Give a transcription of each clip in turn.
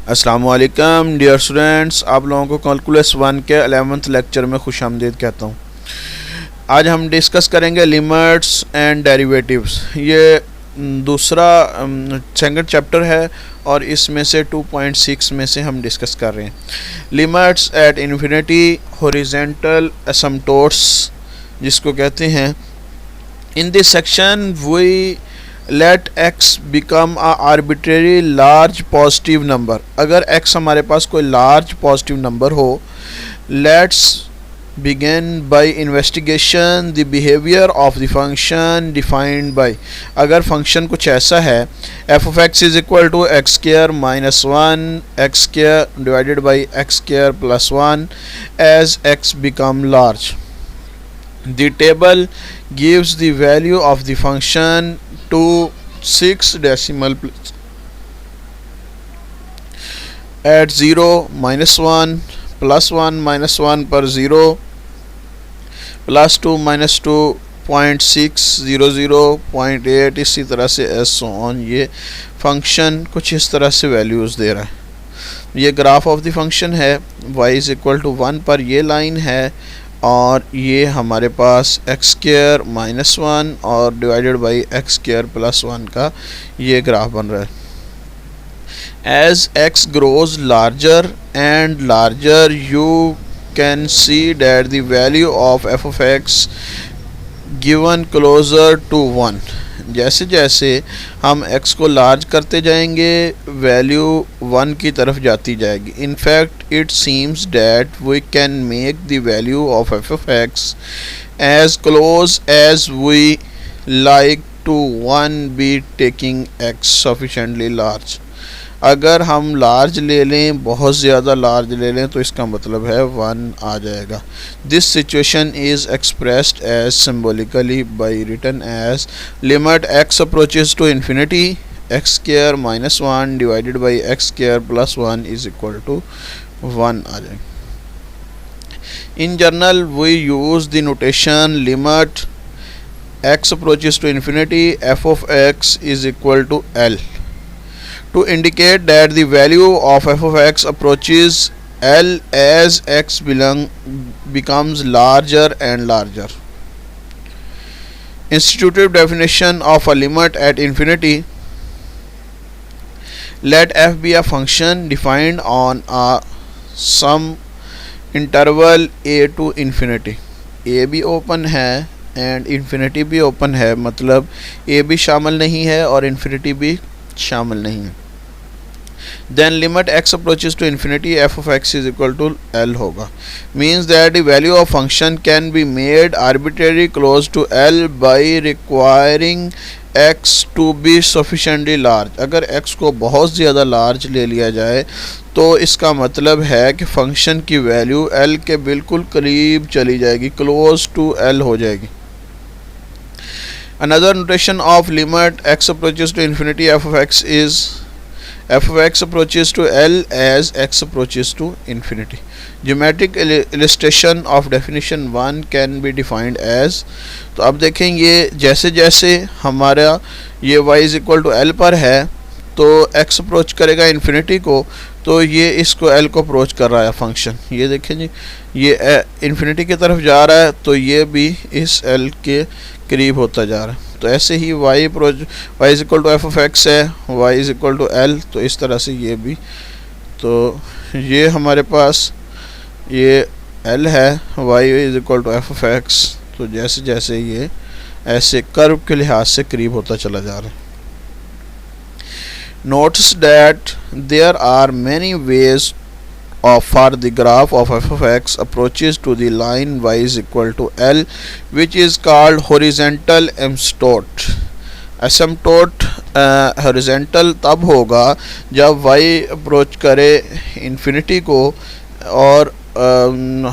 अस्सलामुअलैकुम dear students, आप लोगों को कैलकुलस 1 के 11th लेक्चर में खुशामदीद कहता हूँ। आज हम डिस्कस करेंगे लिमिट्स एंड डेरिवेटिव्स। ये दूसरा सेकंड चैप्टर है और इसमें से 2.6 में से हम डिस्कस कर रहे हैं limits at infinity, horizontal asymptotes जिसको कहते हैं। In this section we let x become a arbitrary large positive number. अगर x हमारे पास कोई लार्ज पॉजिटिव नंबर हो, let's begin by investigation the behaviour of the function defined by. अगर function कुछ ऐसा है f of x is equal to x square minus 1 x square divided by x square plus 1 as x become large. The table gives the value of the function to 6 decimal place at 0, minus 1, plus 1, minus 1 per 0, plus 2, minus 2, 0.600, 0.8 इसी तरह से as so on। ये function कुछ इस तरह से values दे रहा है। ये ग्राफ ऑफ द फंक्शन है, y इज इक्वल टू 1 पर ये लाइन है और ये हमारे पास एक्स स्क्वायर माइनस 1 और divided by x square plus 1 का ये ग्राफ बन रहा है। As x grows larger and larger you can see that the value of f of x given closer to 1। जैसे जैसे हम x को लार्ज करते जाएंगे वैल्यू 1 की तरफ जाती जाएगी। In fact it seems that we can make the value of f of x as close as we like to 1 be taking x sufficiently large. अगर हम लार्ज ले लें, बहुत ज़्यादा लार्ज ले लें, तो इसका मतलब है 1 आ जाएगा। This situation is expressed as symbolically by written as limit x approaches to infinity x square minus 1 divided by x square plus 1 is equal to 1 आ जाएगा। In general we use the notation limit x approaches to infinity f of x is equal to L to indicate that the value of f of x approaches L as x becomes larger and larger. Institutive definition of a limit at infinity: let f be a function defined on a some interval a to infinity। a भी open है and infinity भी open है, मतलब a भी शामिल नहीं है और इन्फिनिटी भी शामिल नहीं है। Then limit x approaches to infinity f of x is equal to L होगा। Means that the value of function can be made arbitrarily close to L by requiring x to be sufficiently large। अगर x को बहुत ज़्यादा large ले लिया जाए तो इसका मतलब है कि फंक्शन की वैल्यू L के बिल्कुल करीब चली जाएगी, क्लोज टू L हो जाएगी। Another notation of limit x approaches to infinity f of x is f of x approaches to L as x approaches to infinity। Geometric illustration of definition 1 can be defined as। तो अब देखें, ये जैसे जैसे हमारा ये y is equal to L पर है तो x अप्रोच करेगा इन्फिनिटी को, तो ये इसको L को अप्रोच कर रहा है फंक्शन। ये देखें जी, ये इन्फिनिटी की तरफ जा रहा है तो ये भी इस L के करीब होता जा रहा है। तो ऐसे ही y is equal to f of x है, y is equal to L, तो इस तरह से ये भी। तो ये हमारे पास ये L है, y is equal to f of x, तो जैसे जैसे ये ऐसे कर्व के लिहाज से करीब होता चला जा रहा है। Notice that there are many ways for the graph of f of x approaches to the line y is equal to L, which is called horizontal asymptote। asymptote horizontal तब होगा जब y अप्रोच करे infinity को और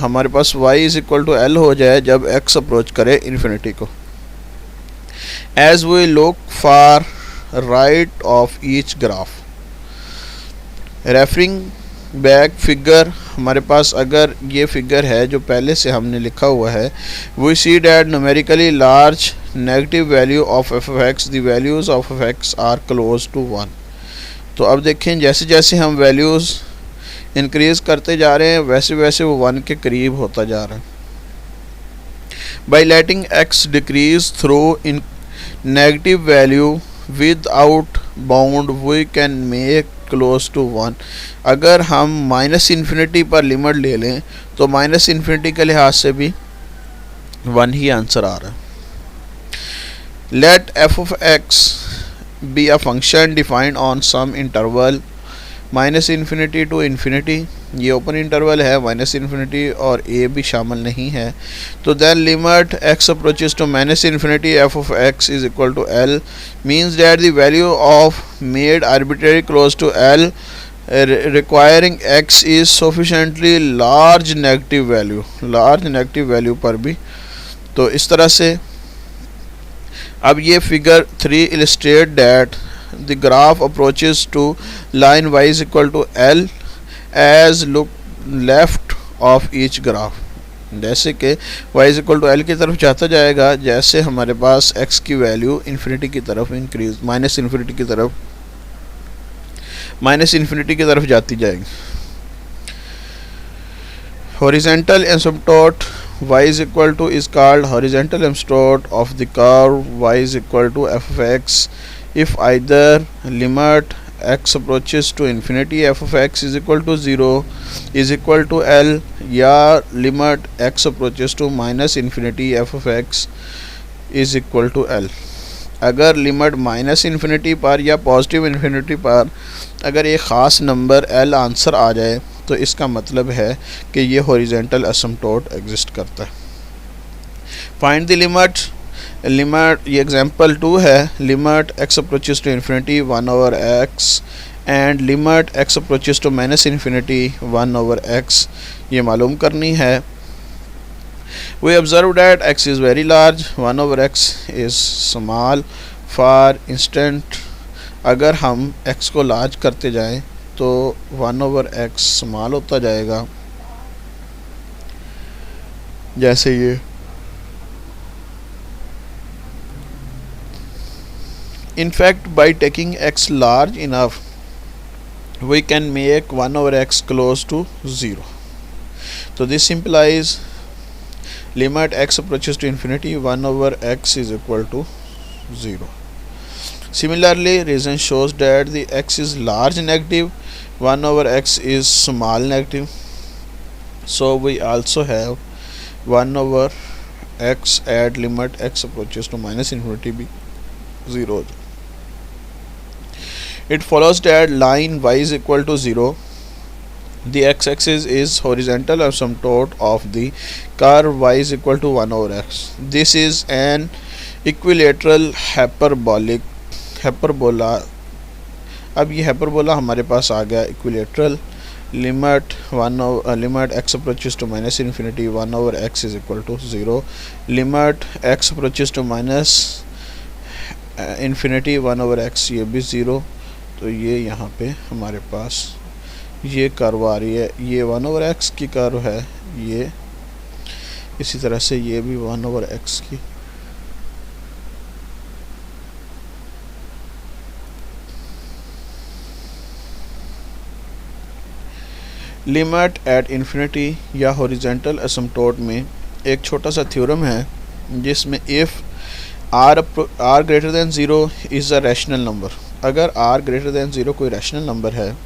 हमारे पास y is equal to L हो जाए जब x अप्रोच करे इन्फिनिटी को। As we look for right of each graph, referring back figure, हमारे पास अगर ये फिगर है जो पहले से हमने लिखा हुआ है, we see that numerically large negative value of f of x, the values of f x are close to 1। तो अब देखें जैसे जैसे हम वैल्यूज़ इंक्रीज़ करते जा रहे हैं वैसे वैसे वो 1 के करीब होता जा रहा है. By letting x decrease through in negative value without bound we can make close to 1. अगर हम माइनस इन्फिनिटी पर लिमिट ले लें तो माइनस इन्फिनिटी के लिहाज से भी 1 ही आंसर आ रहा है. Let f of x be a function defined on some interval minus infinity to infinity. ये ओपन इंटरवल है, माइनस इन्फिनिटी और a भी शामिल नहीं है. तो then limit x approaches to minus infinity f of x is equal to L means that the value of made arbitrary close to L requiring x is sufficiently large negative value पर भी. तो इस तरह से अब ये figure 3 illustrate that the graph approaches to line y is equal to L as look left of each graph. जैसे कि y is equal to L की तरफ जाता जाएगा जैसे हमारे पास x की वैल्यू इन्फिनिटी की तरफ इंक्रीज माइनस इन्फिनिटी की तरफ जाती जाएगी. Horizontal asymptote y is equal to is called horizontal asymptote of the curve y is equal to f of x if either limit x approaches to infinity f of x is equal to 0 is equal to L या limit x approaches to minus infinity f of x is equal to L. अगर limit minus infinity पर या positive infinity पर अगर एक ख़ास number L answer आ जाए तो इसका मतलब है कि ये हॉरिजॉन्टल एसिम्पटोट एग्जिस्ट करता है. फाइंड द लिमिट ये एग्जांपल 2 है. Limit x approaches to infinity 1 over x and limit x approaches to minus infinity 1 over x ये मालूम करनी है. We observe that x is very large, 1 over x is small. For instance, अगर हम x को large करते जाएं तो 1 over x स्मॉल होता जाएगा जैसे ये. In fact, by taking x large enough, we can make 1 over x close to 0. So this implies limit x approaches to infinity 1 over x is equal to 0. Similarly, reason shows that the x is large negative, 1 over x is small negative. So we also have 1 over x at limit x approaches to minus infinity be 0. It follows that line y is equal to 0. The x-axis is horizontal asymptote of the curve y is equal to 1 over x. This is an equilateral hyperbola. अब ये hyperbola हमारे पास आ गया equilateral. Limit x approaches to minus infinity 1 over x is equal to 0. Limit x approaches to minus infinity 1 over x ये भी 0. तो ये यहाँ पे हमारे पास ये कर्व आ रही है, ये 1 over x की कर्व है, ये इसी तरह से ये भी 1 over x की. लिमिट एट इन्फिनिटी या हॉरिजॉन्टल एसिम्पटोट में एक छोटा सा थ्योरम है जिसमें if r greater than 0 is a rational number. अगर r ग्रेटर दैन 0 कोई रैशनल नंबर है,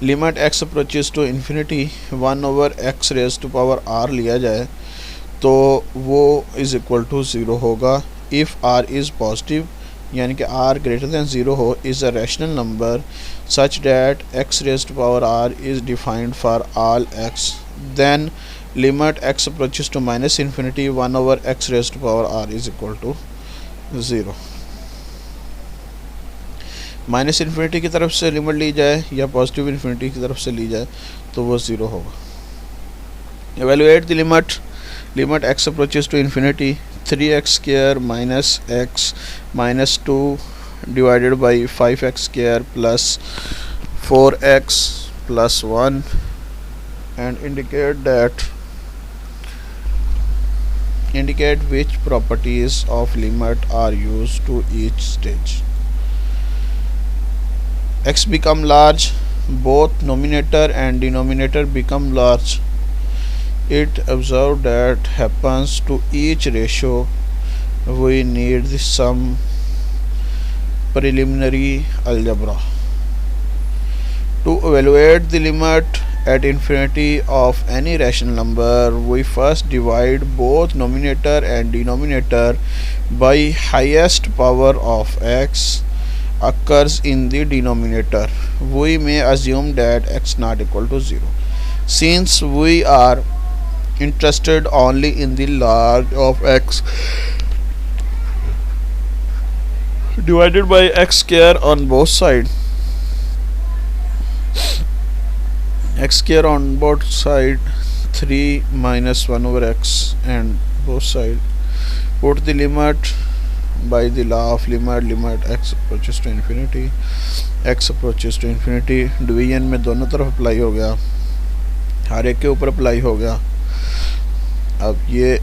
limit x approaches to infinity 1 over x raise to power r लिया जाए तो वो इज़ इक्वल टू 0 होगा. इफ़ r इज़ पॉजिटिव यानी कि r ग्रेटर दैन 0 हो is a rational number such that x raise to power r is defined for all x, then limit x approaches to minus infinity 1 over x raise to power r is equal to 0. Minus infinity की तरफ से limit ली जाए या positive infinity की तरफ से ली जाए तो वो 0 होगा. Evaluate the limit x approaches to infinity 3x square minus x minus 2 divided by 5x square plus 4x plus 1 and indicate which properties of limit are used to each stage. x become large, both numerator and denominator become large. It observed that happens to each ratio. We need some preliminary algebra. To evaluate the limit at infinity of any rational number, we first divide both numerator and denominator by highest power of x occurs in the denominator. We may assume that x not equal to 0. Since we are interested only in the log of x divided by x square on both sides, x square on both side 3 minus 1 over x and both side, put the limit by the law of limit x approaches to infinity, division में दोनों तरफ apply हो गया, हर एक के ऊपर apply हो गया. अब ये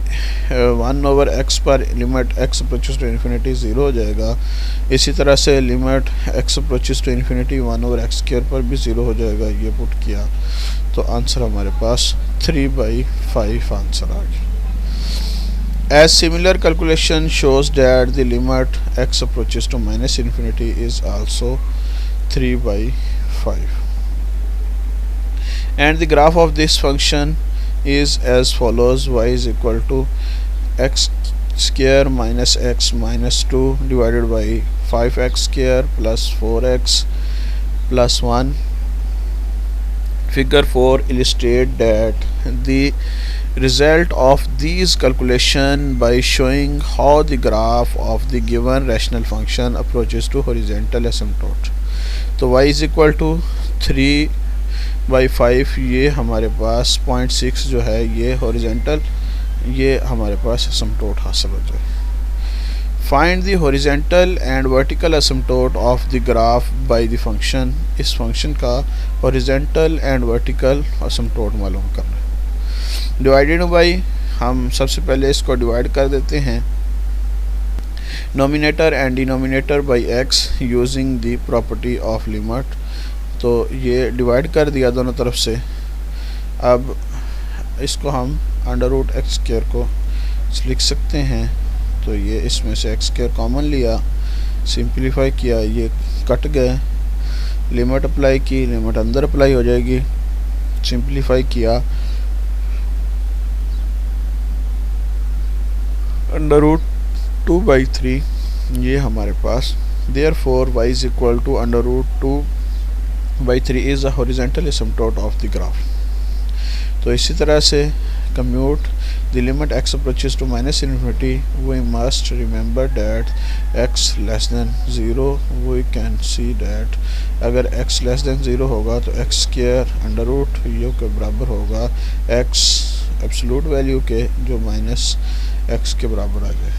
1 ओवर एक्स पर limit x approaches to infinity 0 हो जाएगा. इसी तरह से limit x approaches to infinity 1 over x square पर भी 0 हो जाएगा. ये पुट किया तो आंसर हमारे पास 3/5 आंसर आ गया. As similar calculation shows that the limit x approaches to minus infinity is also 3/5. And the graph of this function is as follows: y is equal to x square minus x minus 2 divided by 5x square plus 4x plus 1. Figure 4 illustrates that the result of these calculation by showing how the graph of the given rational function approaches to horizontal asymptote. तो y is equal to 3/5, ये हमारे पास 0.6 जो है ये horizontal, ये हमारे पास asymptote हासिल हो जाए. Find the horizontal and vertical asymptote of the graph by the function. इस फंक्शन का horizontal and vertical asymptote मालूम करना है. डिवाइडेड बाई, हम सबसे पहले इसको डिवाइड कर देते हैं nominator and denominator by x using the property of limit. तो ये डिवाइड कर दिया दोनों तरफ से. अब इसको हम अंडर रूट एक्स स्क्वायर को लिख सकते हैं. तो ये इसमें से एक्स स्क्वायर कॉमन लिया, सिंप्लीफाई किया, ये कट गए, लिमिट अप्लाई की, लिमिट अंदर अप्लाई हो जाएगी, सिंप्लीफाई किया, अंडर रूट 2/3 ये हमारे पास. Therefore y is equal to under root 2/3 is a horizontal asymptote of the graph. तो इसी तरह से compute the limit x approaches to minus infinity. We must remember that x less than 0. We can see that अगर x less than 0 होगा तो x square under root u के बराबर होगा x एब्सोल्यूट वैल्यू के, जो माइनस x के बराबर आ जाए.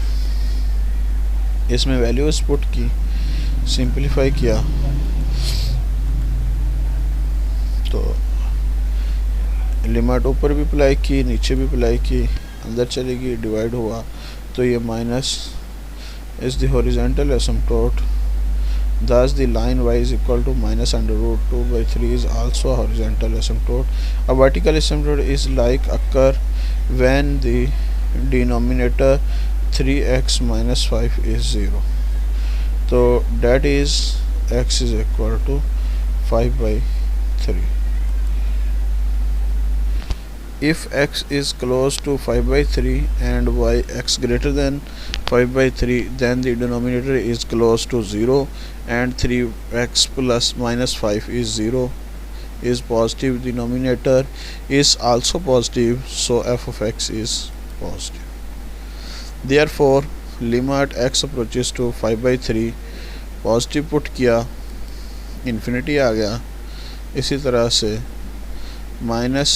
इसमें वैल्यूज पुट की, सिंप्लीफाई किया तो लिमिट ऊपर भी अप्लाई की, नीचे भी अप्लाई की, अंदर चलेगी, डिवाइड हुआ तो ये minus is the horizontal asymptote. Thus the line y is equal to minus under root 2/3 is also a horizontal asymptote. A vertical asymptote is like occur when the denominator 3x minus 5 is 0. So that is x is equal to 5/3. If x is close to 5/3 and y x greater than 5/3, then the denominator is close to 0 and 3x plus minus 5 is 0 is positive. The denominator is also positive, so f of x is positive. Therefore limit x approaches to 5/3 positive put किया, infinity आ गया. इसी तरह से minus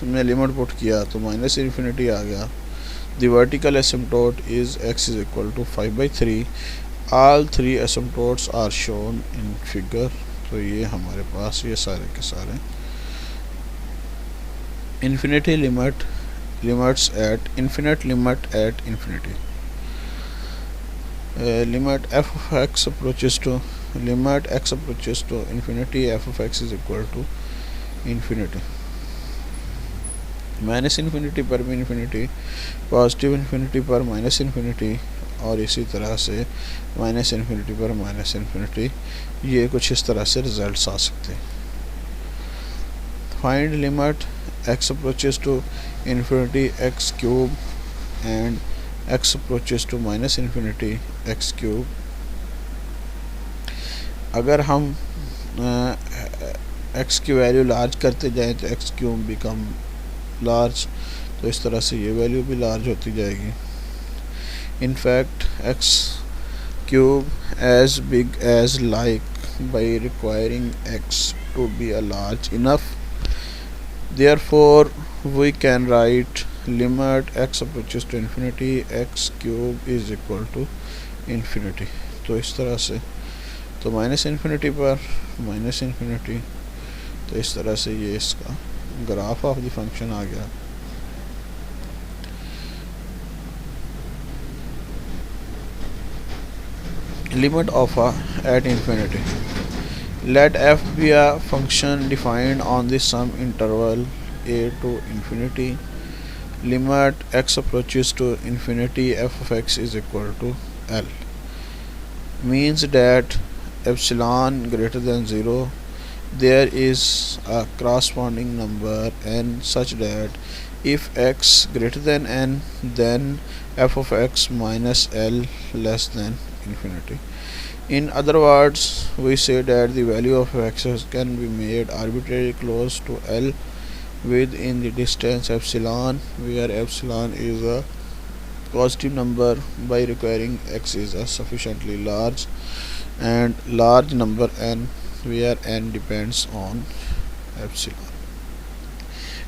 में limit put किया तो minus infinity आ गया. The vertical asymptote is x is equal to 5/3. All 3 asymptotes are shown in figure. तो ये हमारे पास ये सारे के सारे infinity limits at infinite limit at infinity. Limit f of x approaches to limit x approaches to infinity f of x is equal to infinity, minus infinity पर भी इन्फिनिटी, पॉजिटिव इन्फिनिटी पर माइनस इन्फिनिटी, और इसी तरह से minus infinity पर minus infinity. ये कुछ इस तरह से रिजल्ट्स आ सकते हैं। Find limit x approaches to infinity x cube and x approaches to minus infinity x cube. अगर हम x की वैल्यू लार्ज करते जाएं तो एक्स क्यूब बिकम लार्ज, तो इस तरह से ये वैल्यू भी लार्ज होती जाएगी। In fact, x cube as big as like by requiring x to be a large enough. Therefore, we can write limit x approaches to infinity x cube is equal to infinity. तो इस तरह से तो minus infinity पर minus infinity, तो इस तरह से ये इसका ग्राफ ऑफ द फंक्शन आ गया। Limit of a at infinity. Let f be a function defined on the sum interval a to infinity. Limit x approaches to infinity f of x is equal to L. Means that epsilon greater than 0, there is a corresponding number n such that if x greater than n, then f of x minus L less than infinity. In other words, we say that the value of x can be made arbitrarily close to L within the distance epsilon, where epsilon is a positive number, by requiring x is a sufficiently large and large number n, where n depends on epsilon.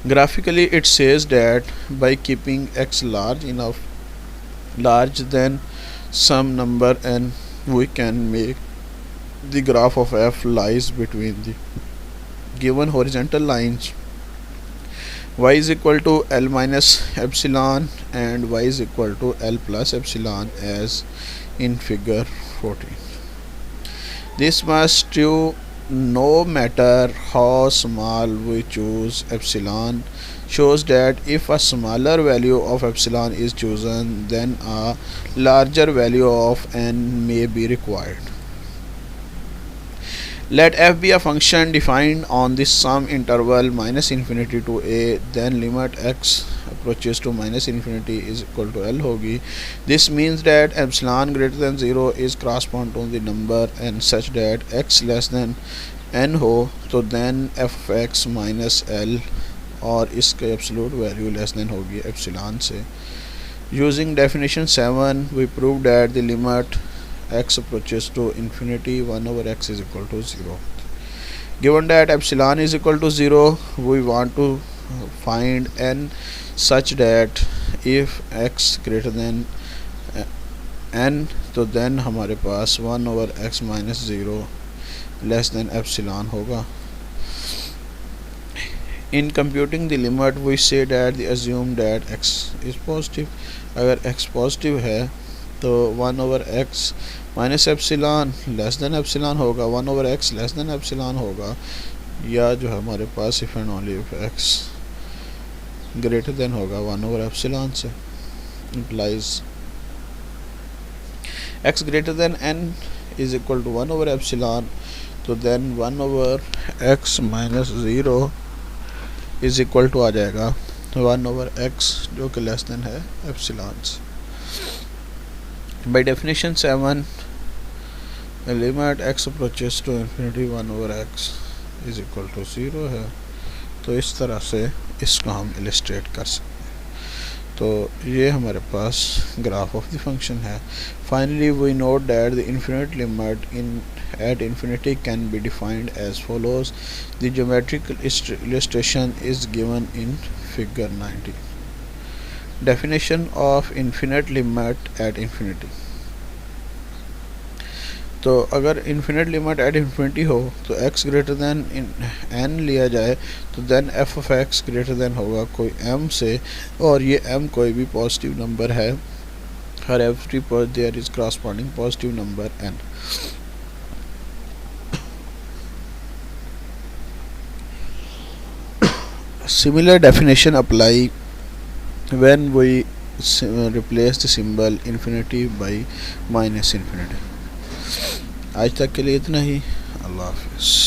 Graphically, it says that by keeping x large enough, larger than some number n, we can make the graph of f lies between the given horizontal lines y is equal to L minus epsilon and y is equal to L plus epsilon as in figure 14. This must true no matter how small we choose epsilon, shows that if a smaller value of epsilon is chosen, then a larger value of n may be required. Let f be a function defined on the sum interval minus infinity to a, then limit x approaches to minus infinity is equal to L होगी. This means that epsilon greater than 0 is correspond to the number n such that x less than n हो, तो then f of x minus L और इसके absolute value less than होगी epsilon से. Using definition 7 we proved that the limit x approaches to infinity 1 over x is equal to 0. Given that epsilon is equal to 0, we want to find n such that if x greater than n, तो then हमारे पास 1 over x minus 0 less than epsilon होगा. In computing the limit, we say that the assume that x is positive. अगर x positive है तो 1 over x minus epsilon less than epsilon होगा, 1 over x less than epsilon होगा, या जो हमारे पास if and only if x greater than होगा 1 over epsilon से, implies x greater than n is equal to 1 over epsilon, तो then 1 over x minus 0 is equal to आ जाएगा 1 over x जो कि लेस देन है एप्सिलॉन से. By definition 7 limit x approaches to infinity 1 over x is equal to 0 है. तो इस तरह से इसको हम इलिस्ट्रेट कर सकते हैं. तो ये हमारे पास ग्राफ ऑफ द फंक्शन है. Finally we note that the infinite limit in at infinity can be defined as follows. The geometrical illustration is given in figure 19. Definition of infinite limit at infinity. तो अगर infinite limit at infinity हो तो x greater then n लिया जाए तो then f of x greater than होगा कोई m से, और ये m कोई भी पॉजिटिव नंबर है. हर एवरी पर there is corresponding positive number n. Similar definition apply when we replace the symbol infinity by minus infinity. आज तक के लिए इतना ही। अल्लाह हाफिज़।